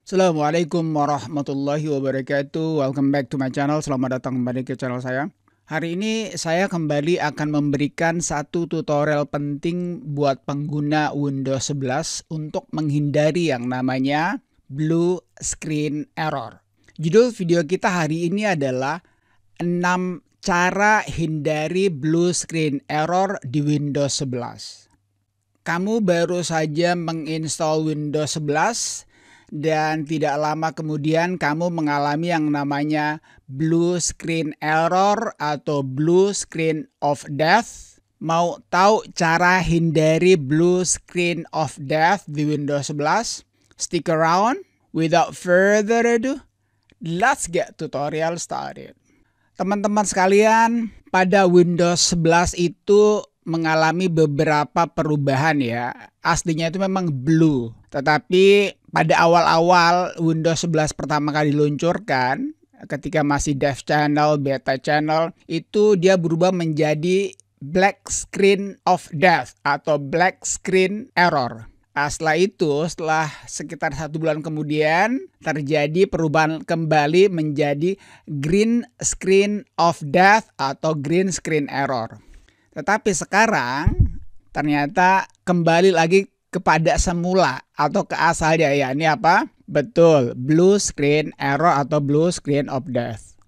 Assalamualaikum warahmatullahi wabarakatuh. Welcome back to my channel. Selamat datang kembali ke channel saya. Hari ini saya kembali akan memberikan satu tutorial penting buat pengguna Windows 11 untuk menghindari yang namanya blue screen error. Judul video kita hari ini adalah 6 cara hindari blue screen error di Windows 11. Kamu baru saja menginstall Windows 11 dan tidak lama kemudian kamu mengalami yang namanya blue screen error atau blue screen of death. Mau tahu cara hindari blue screen of death di Windows 11? Stick around. Without further ado, let's get tutorial started. Teman-teman sekalian, pada Windows 11 itu mengalami beberapa perubahan ya. Aslinya itu memang blue, tetapi pada awal-awal Windows 11 pertama kali diluncurkan, ketika masih dev channel, beta channel, itu dia berubah menjadi black screen of death atau black screen error. Setelah sekitar 1 bulan kemudian terjadi perubahan kembali menjadi green screen of death atau green screen error. Tetapi sekarang ternyata kembali lagi kepada semula atau ke asalnya, ya ini apa? Betul, blue screen error atau blue screen of death.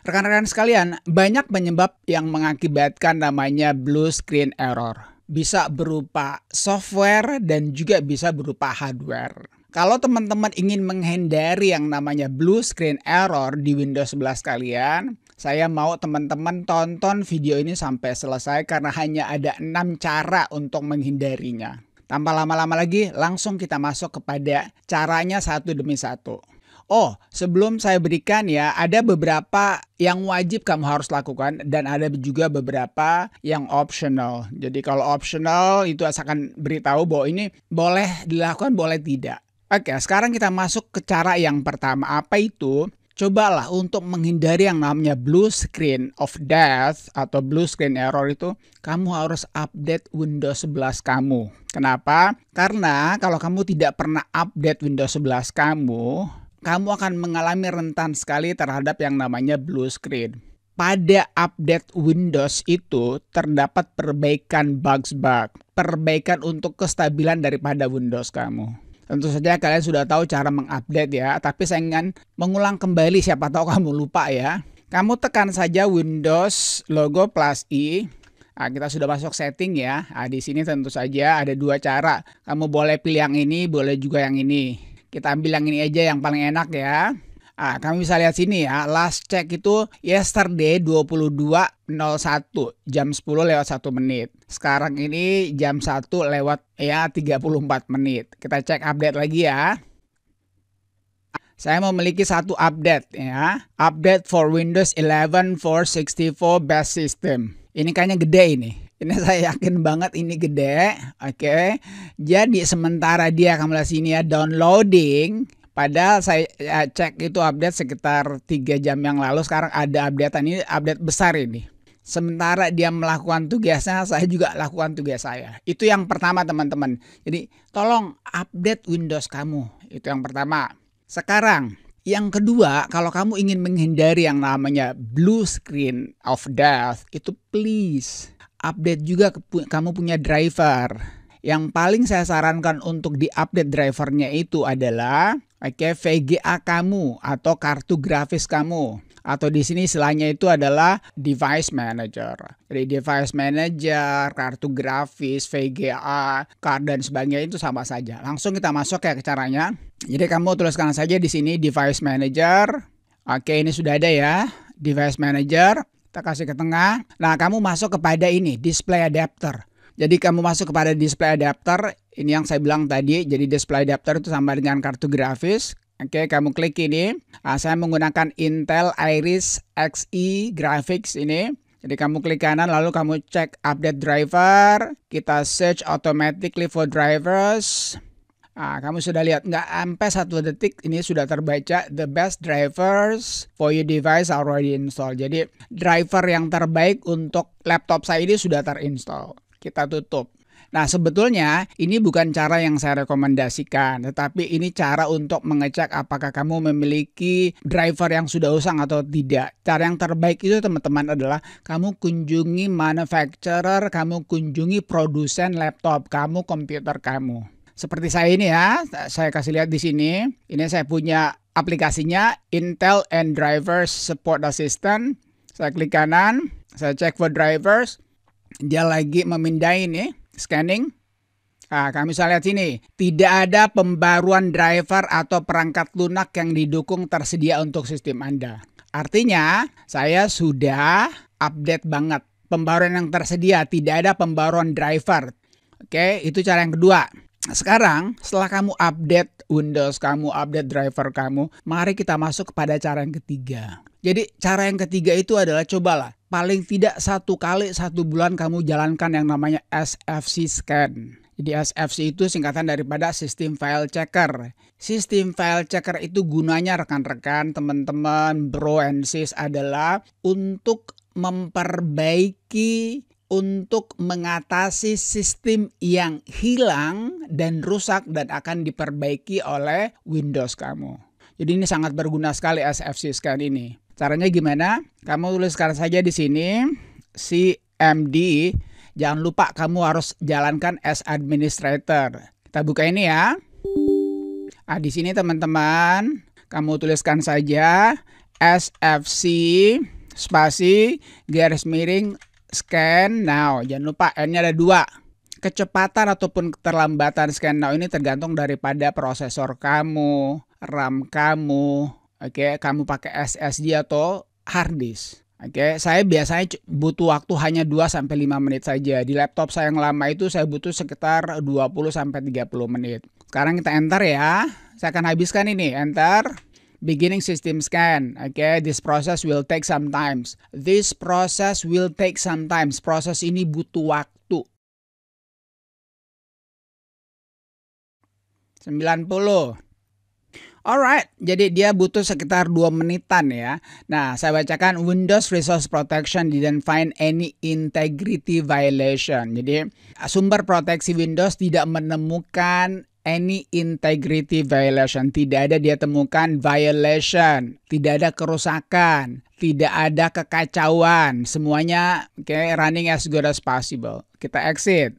Rekan-rekan sekalian, banyak penyebab yang mengakibatkan namanya blue screen error. Bisa berupa software dan juga bisa berupa hardware. Kalau teman-teman ingin menghindari yang namanya blue screen error di Windows 11 kalian, saya mau teman-teman tonton video ini sampai selesai karena hanya ada 6 cara untuk menghindarinya. Tanpa lama-lama lagi, langsung kita masuk kepada caranya satu demi satu. Oh, sebelum saya berikan ya, ada beberapa yang wajib kamu harus lakukan dan ada juga beberapa yang optional. Jadi kalau optional itu asalkan beritahu bahwa ini boleh dilakukan, boleh tidak. Oke, sekarang kita masuk ke cara yang pertama. Apa itu? Cobalah untuk menghindari yang namanya blue screen of death atau blue screen error itu, kamu harus update Windows 11 kamu. Kenapa? Karena kalau kamu tidak pernah update Windows 11 kamu akan mengalami rentan sekali terhadap yang namanya blue screen. Pada update Windows itu terdapat perbaikan bugs-bug, perbaikan untuk kestabilan daripada Windows kamu. Tentu saja kalian sudah tahu cara mengupdate ya, tapi saya ingin mengulang kembali, siapa tahu kamu lupa ya. Kamu tekan saja Windows logo plus I. Nah, kita sudah masuk setting ya. Nah, di sini tentu saja ada 2 cara. Kamu boleh pilih yang ini, boleh juga yang ini. Kita ambil yang ini aja yang paling enak ya. Nah, kamu bisa lihat sini ya, last check itu yesterday 22.01 jam 10 lewat 1 menit. Sekarang ini jam 1 lewat ya 34 menit. Kita cek update lagi ya. Saya memiliki satu update ya. Update for Windows 11 for 64 base system. Ini kayaknya gede ini. Ini saya yakin banget ini gede. Oke. Jadi sementara dia kamu lihat sini ya downloading. Padahal saya cek itu update sekitar 3 jam yang lalu. Sekarang ada updatean, ini update besar ini. Sementara dia melakukan tugasnya, saya juga lakukan tugas saya. Itu yang pertama teman-teman. Jadi tolong update Windows kamu. Itu yang pertama. Sekarang yang kedua, kalau kamu ingin menghindari yang namanya blue screen of death, itu please update juga kamu punya driver. Yang paling saya sarankan untuk di-update drivernya itu adalah VGA kamu atau kartu grafis kamu. Atau di sini istilahnya itu adalah device manager. Jadi device manager, kartu grafis, VGA, card dan sebagainya itu sama saja. Langsung kita masuk ya ke caranya. Jadi kamu tuliskan saja di sini device manager. Oke, ini sudah ada ya. Device manager. Kita kasih ke tengah. Nah, kamu masuk kepada ini, display adapter. Jadi kamu masuk kepada display adapter, ini yang saya bilang tadi, jadi display adapter itu sama dengan kartu grafis. Oke, kamu klik ini. Nah, saya menggunakan Intel Iris Xe graphics ini. Jadi kamu klik kanan lalu kamu cek update driver. Kita search automatically for drivers. Nah, kamu sudah lihat nggak sampai 1 detik ini sudah terbaca the best drivers for your device already installed. Jadi driver yang terbaik untuk laptop saya ini sudah terinstall. Kita tutup. Nah, sebetulnya ini bukan cara yang saya rekomendasikan, tetapi ini cara untuk mengecek apakah kamu memiliki driver yang sudah usang atau tidak. Cara yang terbaik itu teman-teman adalah kamu kunjungi manufacturer, kamu kunjungi produsen laptop kamu, komputer kamu. Seperti saya ini ya, saya kasih lihat di sini. Ini saya punya aplikasinya Intel and Drivers Support Assistant. Saya klik kanan, saya cek for drivers. Dia lagi memindai ini. Scanning. Nah, kami bisa lihat sini. Tidak ada pembaruan driver atau perangkat lunak yang didukung tersedia untuk sistem Anda. Artinya, saya sudah update banget. Pembaruan yang tersedia, tidak ada pembaruan driver. Oke, itu cara yang kedua. Sekarang, setelah kamu update Windows kamu, update driver kamu, mari kita masuk kepada cara yang ketiga. Jadi, cara yang ketiga itu adalah cobalah. Paling tidak 1 kali 1 bulan kamu jalankan yang namanya SFC scan. Jadi SFC itu singkatan daripada System File Checker. System File Checker itu gunanya rekan-rekan, teman-teman, bro and sis adalah untuk memperbaiki, untuk mengatasi sistem yang hilang dan rusak dan akan diperbaiki oleh Windows kamu. Jadi ini sangat berguna sekali SFC scan ini. Caranya gimana? Kamu tuliskan saja di sini CMD. Jangan lupa kamu harus jalankan as administrator. Kita buka ini ya. Nah, di sini teman-teman, kamu tuliskan saja SFC spasi garis miring scan now. Jangan lupa N-nya ada 2. Kecepatan ataupun keterlambatan scan now ini tergantung daripada prosesor kamu, RAM kamu. Oke, kamu pakai SSD atau hard disk. Oke, saya biasanya butuh waktu hanya 2-5 menit saja. Di laptop saya yang lama itu saya butuh sekitar 20-30 menit. Sekarang kita enter ya. Saya akan habiskan ini, enter. Beginning system scan. Oke, this process will take some time. This process will take some time. Proses ini butuh waktu. 90. Alright, jadi dia butuh sekitar 2 menitan ya. Nah, saya bacakan Windows Resource Protection didn't find any integrity violation. Jadi, sumber proteksi Windows tidak menemukan any integrity violation. Tidak ada dia temukan violation, tidak ada kerusakan, tidak ada kekacauan. Semuanya running as good as possible. Kita exit.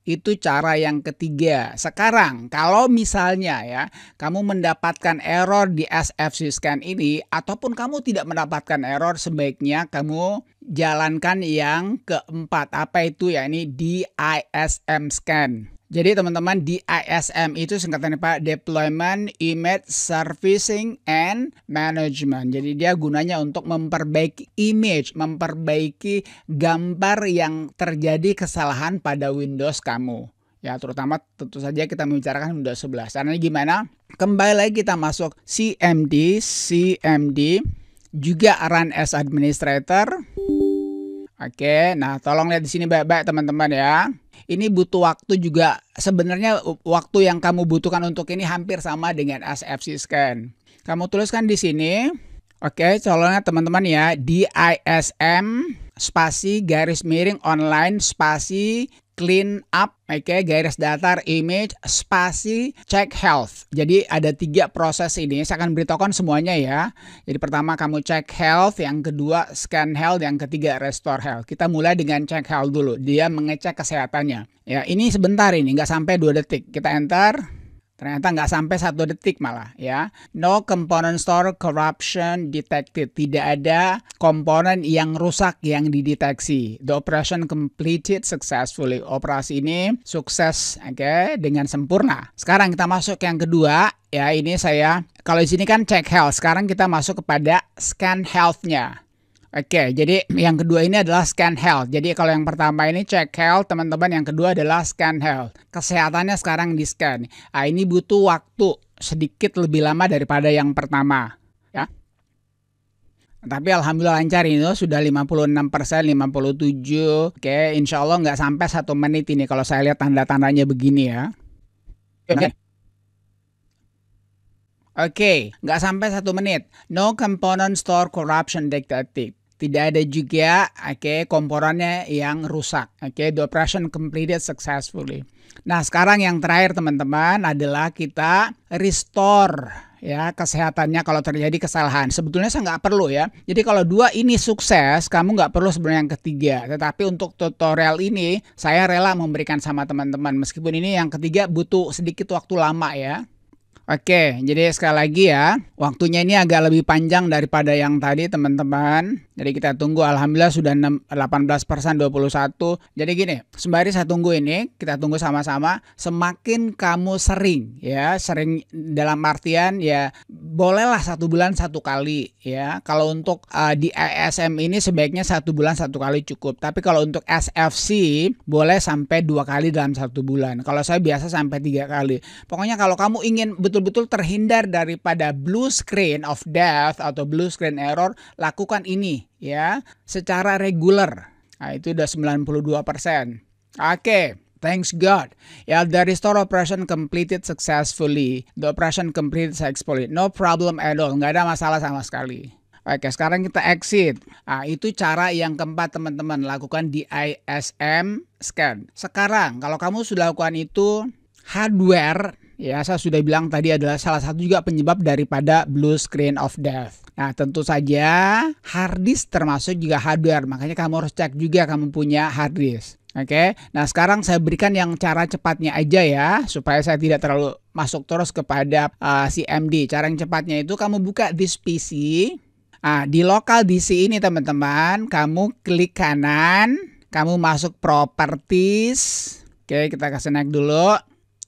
Itu cara yang ketiga. Sekarang, kalau misalnya ya, kamu mendapatkan error di SFC scan ini, ataupun kamu tidak mendapatkan error, sebaiknya kamu jalankan yang keempat. Apa itu ya? Ini DISM scan. Jadi teman-teman, DISM itu singkatannya Pak, Deployment Image Servicing and Management. Jadi dia gunanya untuk memperbaiki image, memperbaiki gambar yang terjadi kesalahan pada Windows kamu. Ya, terutama tentu saja kita membicarakan Windows 11. Caranya gimana? Kembali lagi kita masuk CMD, juga run as administrator. Oke, nah tolong lihat di sini baik-baik teman-teman ya. Ini butuh waktu juga. Sebenarnya waktu yang kamu butuhkan untuk ini hampir sama dengan SFC scan. Kamu tuliskan di sini. Oke, colonnya teman-teman ya. DISM spasi garis miring online spasi clean up, oke, garis datar image spasi check health. Jadi ada 3 proses ini. Saya akan beritahukan semuanya ya. Jadi pertama kamu check health, yang kedua scan health, yang ketiga restore health. Kita mulai dengan check health dulu. Dia mengecek kesehatannya. Ya, ini sebentar ini, nggak sampai 2 detik. Kita enter. Ternyata nggak sampai 1 detik malah ya. No component store corruption detected. Tidak ada komponen yang rusak yang dideteksi. The operation completed successfully. Operasi ini sukses dengan sempurna. Sekarang kita masuk yang kedua ya. Ini saya kalau di sini kan check health. Sekarang kita masuk kepada scan health-nya. Oke, jadi yang kedua ini adalah scan health. Jadi kalau yang pertama ini check health, teman-teman, yang kedua adalah scan health. Kesehatannya sekarang di scan. Nah, ini butuh waktu sedikit lebih lama daripada yang pertama, ya. Tapi alhamdulillah lancar, ini sudah 56%, 57. Oke, insya Allah nggak sampai 1 menit ini kalau saya lihat tanda-tandanya begini ya. Oke, nggak sampai 1 menit. No component store corruption detected. Tidak ada juga komponennya yang rusak. The operation completed successfully. Nah, sekarang yang terakhir teman-teman adalah kita restore ya kesehatannya kalau terjadi kesalahan. Sebetulnya saya nggak perlu ya. Jadi kalau dua ini sukses, kamu nggak perlu sebenarnya yang ketiga. Tetapi untuk tutorial ini saya rela memberikan sama teman-teman. Meskipun ini yang ketiga butuh sedikit waktu lama ya. Oke, jadi sekali lagi ya, waktunya ini agak lebih panjang daripada yang tadi teman-teman. Jadi kita tunggu, alhamdulillah sudah 18% 21. Jadi gini, sembari saya tunggu ini, kita tunggu sama-sama. Semakin kamu sering ya, sering dalam artian ya bolehlah 1 bulan 1 kali ya. Kalau untuk di ISM ini sebaiknya 1 bulan 1 kali cukup. Tapi kalau untuk SFC boleh sampai 2 kali dalam 1 bulan. Kalau saya biasa sampai 3 kali. Pokoknya kalau kamu ingin betul-betul terhindar daripada blue screen of death atau blue screen error, lakukan ini ya secara regular. Nah, itu udah 92%. Oke. Thanks God. Ya, the restore operation completed successfully. The operation completed successfully. No problem at all. Nggak ada masalah sama sekali. Oke, sekarang kita exit. Nah, itu cara yang keempat teman-teman. Lakukan di ISM scan. Sekarang, kalau kamu sudah lakukan itu, hardware, ya saya sudah bilang tadi adalah salah satu juga penyebab daripada blue screen of death. Nah, tentu saja hard disk termasuk juga hardware. Makanya kamu harus cek juga kamu punya hard disk. Oke, nah sekarang saya berikan yang cara cepatnya aja ya, supaya saya tidak terlalu masuk terus kepada si MD. Cara yang cepatnya itu kamu buka disk PC. Nah, di local DC ini teman-teman, kamu klik kanan, kamu masuk properties. Oke, kita kasih naik dulu.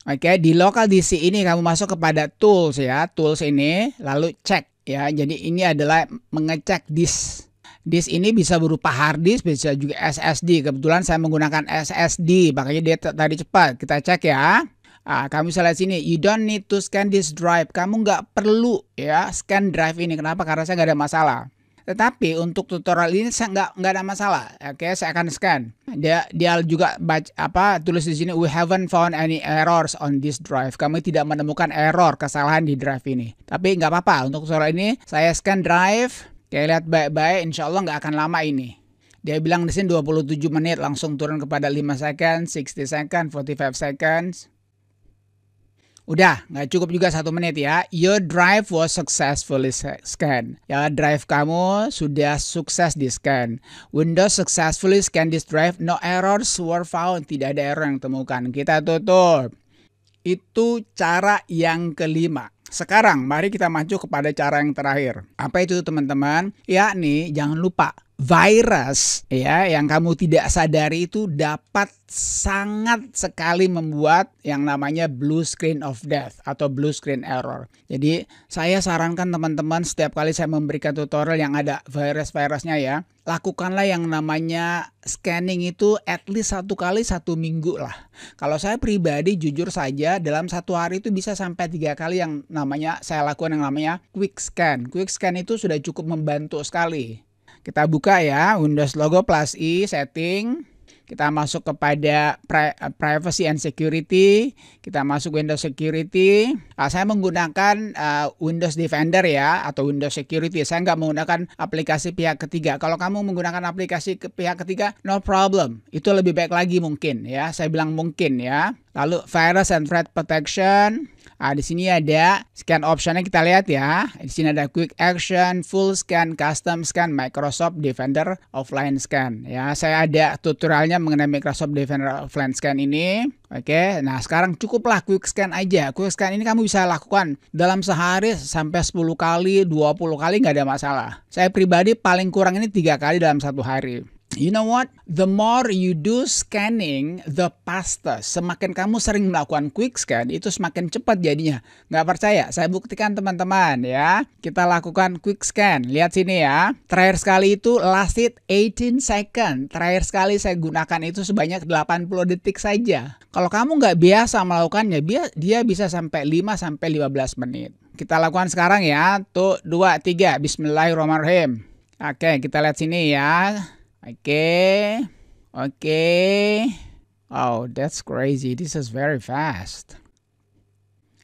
Oke, di local DC ini kamu masuk kepada tools ya, tools ini, lalu cek ya. Jadi ini adalah mengecek disk. Disk ini bisa berupa hard disk, bisa juga SSD. Kebetulan saya menggunakan SSD, makanya dia tadi cepat. Kita cek ya. Nah, kamu bisa lihat sini, you don't need to scan this drive. Kamu nggak perlu ya scan drive ini. Kenapa? Karena saya nggak ada masalah. Tetapi untuk tutorial ini saya nggak ada masalah. Oke, saya akan scan. Dia juga tulis di sini, we haven't found any errors on this drive. Kami tidak menemukan error kesalahan di drive ini. Tapi nggak apa-apa. Untuk tutorial ini saya scan drive. Oke, lihat baik-baik. Insya Allah nggak akan lama ini. Dia bilang di sini 27 menit langsung turun kepada 5 second, 60 second, 45 seconds. Udah, nggak cukup juga 1 menit ya. Your drive was successfully scanned. Ya, drive kamu sudah sukses di scan. Windows successfully scan this drive. No errors were found. Tidak ada error yang temukan. Kita tutup. Itu cara yang kelima. Sekarang mari kita maju kepada cara yang terakhir. Apa itu teman-teman? Yakni jangan lupa virus ya yang kamu tidak sadari itu dapat sangat sekali membuat yang namanya blue screen of death atau blue screen error. Jadi saya sarankan teman-teman setiap kali saya memberikan tutorial yang ada virus-virusnya ya, lakukanlah yang namanya scanning itu at least 1 kali 1 minggu lah. Kalau saya pribadi jujur saja dalam 1 hari itu bisa sampai 3 kali yang namanya saya lakukan yang namanya quick scan. Quick scan itu sudah cukup membantu sekali. Kita buka ya Windows logo plus I setting. Kita masuk kepada privacy and security. Kita masuk Windows security. Saya menggunakan Windows Defender ya atau Windows security. Saya nggak menggunakan aplikasi pihak ketiga. Kalau kamu menggunakan aplikasi pihak ketiga, no problem. Itu lebih baik lagi mungkin ya. Saya bilang mungkin ya. Lalu virus and threat protection. Di sini ada scan optionnya kita lihat ya. Di sini ada quick action, full scan, custom scan, Microsoft Defender offline scan. Ya, saya ada tutorialnya mengenai Microsoft Defender offline scan ini. Oke, nah sekarang cukuplah quick scan aja. Quick scan ini kamu bisa lakukan dalam sehari sampai 10 kali, 20 kali nggak ada masalah. Saya pribadi paling kurang ini 3 kali dalam 1 hari. You know what? The more you do scanning, the faster. Semakin kamu sering melakukan quick scan, itu semakin cepat jadinya. Nggak percaya? Saya buktikan teman-teman ya. Kita lakukan quick scan. Lihat sini ya. Terakhir sekali itu lasted 18 second. Terakhir sekali saya gunakan itu sebanyak 80 detik saja. Kalau kamu nggak biasa melakukannya, dia bisa sampai 5-15 menit. Kita lakukan sekarang ya. Tuh, 2, 3. Bismillahirrahmanirrahim. Oke, kita lihat sini ya. Oke. Oh, that's crazy. This is very fast.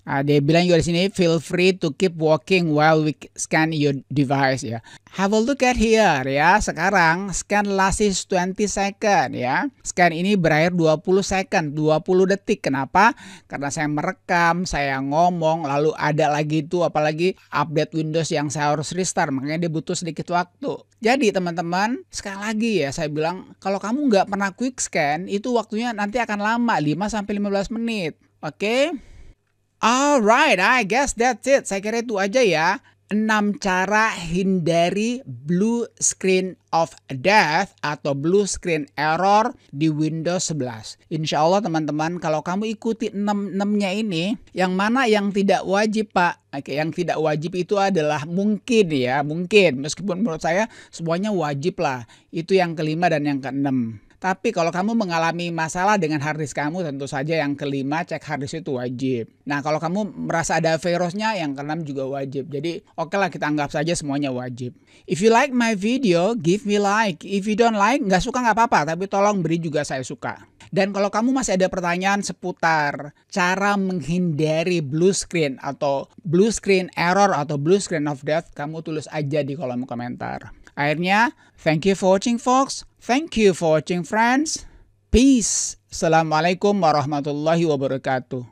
Dia bilang juga di sini, feel free to keep walking while we scan your device ya. Have a look at here ya. Sekarang scan lasts 20 second ya. Scan ini berakhir 20 second, 20 detik. Kenapa? Karena saya merekam, saya ngomong, lalu ada lagi itu apalagi update Windows yang saya harus restart, makanya dia butuh sedikit waktu. Jadi teman-teman, sekali lagi ya saya bilang, kalau kamu nggak pernah quick scan, itu waktunya nanti akan lama, 5-15 menit. Oke? Alright, I guess that's it. Saya kira itu aja ya. 6 cara hindari blue screen of death atau blue screen error di Windows 11. Insya Allah teman-teman, kalau kamu ikuti 6-6-nya ini, yang mana yang tidak wajib Pak? Oke, yang tidak wajib itu adalah mungkin ya, mungkin. Meskipun menurut saya semuanya wajib lah. Itu yang kelima dan yang keenam. Tapi kalau kamu mengalami masalah dengan harddisk kamu, tentu saja yang kelima cek harddisk itu wajib. Nah kalau kamu merasa ada virusnya, yang keenam juga wajib. Jadi oke lah, kita anggap saja semuanya wajib. If you like my video, give me like. If you don't like, nggak suka nggak apa-apa, tapi tolong beri juga saya suka. Dan kalau kamu masih ada pertanyaan seputar cara menghindari blue screen atau blue screen error atau blue screen of death, kamu tulis aja di kolom komentar. Akhirnya, thank you for watching folks. Thank you for watching friends. Peace. Assalamualaikum warahmatullahi wabarakatuh.